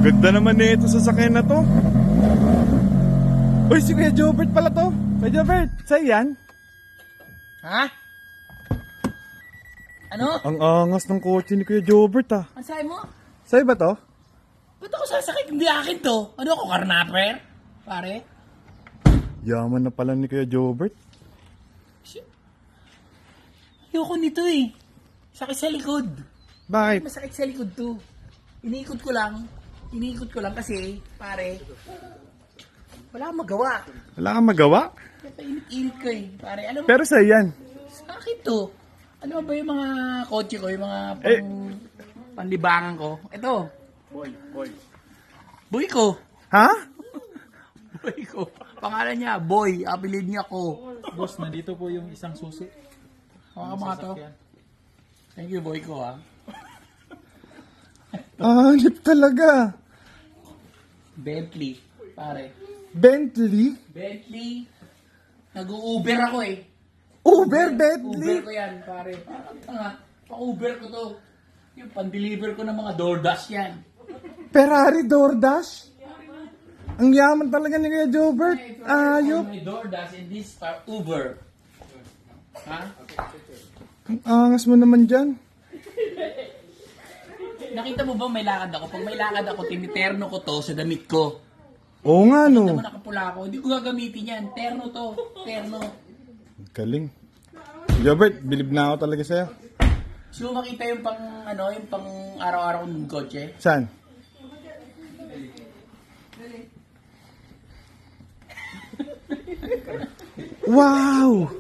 Ganda naman na ito sa sakyan na to. Uy, si Kuya Jobert pala to. Kuya Jobert, sa'yo yan? Ha? Ano? Ang angas ng kotse ni Kuya Jobert ah. Ang sabi mo? Sa'yo ba to? Ba't ako sasakit? Hindi akin to. Ano ako, karnaper? Pare? Yaman na pala ni Kuya Jobert. Shit. Ayoko nito eh. Sakit sa likod. Bakit? Masakit sa likod to. Iniikot ko lang kasi, pare, wala kang magawa. Wala kang magawa? Painit-init ko eh. Pare, alam mo, Pero sa'yo yan. sa akin to. Ano ba yung mga kotse ko, yung mga panlibangan ko? Ito. Boy ko. Ha? Boy ko. Pangalan niya, Boy. Apelid niya ko. Boss, nandito po yung isang susi. Mga mga to. Thank you, Boy ko ha. Anip talaga. Bentley. Pare. Bentley? Bentley. Nag-Uber ako eh. Uber Uber Bentley? ko yan, pare. Pa-Uber ko to. Yung pan-deliver ko ng mga DoorDash yan. Ferrari DoorDash? Ang yaman talaga ni Kuya Jobert. Ayop. My DoorDash and this are Uber. Ha? Ang angas mo naman dyan. Nakita mo ba may lakad ako? Pag may lakad ako, tiniterno ko to sa damit ko. Oo nga no. Naman nakapula ako. Hindi ko gagamitin yan. Terno to. Terno. Galing. Jobert, bilib na ako talaga sa'yo. So makita yung pang, yung pang araw-araw ng kotse. Saan? Wow!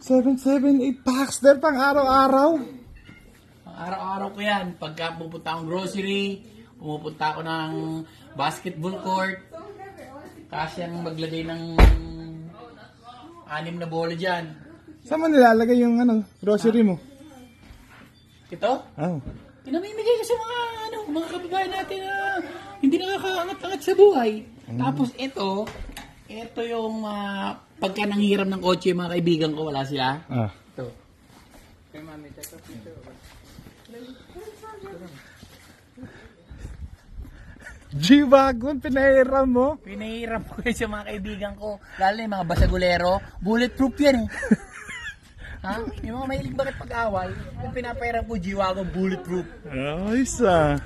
778 Paxter pang araw-araw. Pang araw-araw ko yan. Pagka pupunta akong grocery, pumupunta ako ng basketball court, kasi ang maglagay ng 6 na bola dyan. Saan mo nilalagay yung grocery mo? Ito? Oh. Pinamimigay ko sa mga kababayan natin na hindi nakakaangat-angat sa buhay. Tapos ito yung pagka nanghiram ng kotse yung mga kaibigan ko, wala sila. Ah. Ito. G-Wagon, pinahiram mo? Pinahiram ko yun sa mga kaibigan ko. Lalo na yung mga basagulero. Bulletproof yan eh. Ha? Yung mga mahilig bakit pag-away, yung pinapahiram ko, G-Wagon bulletproof. Ayos ah.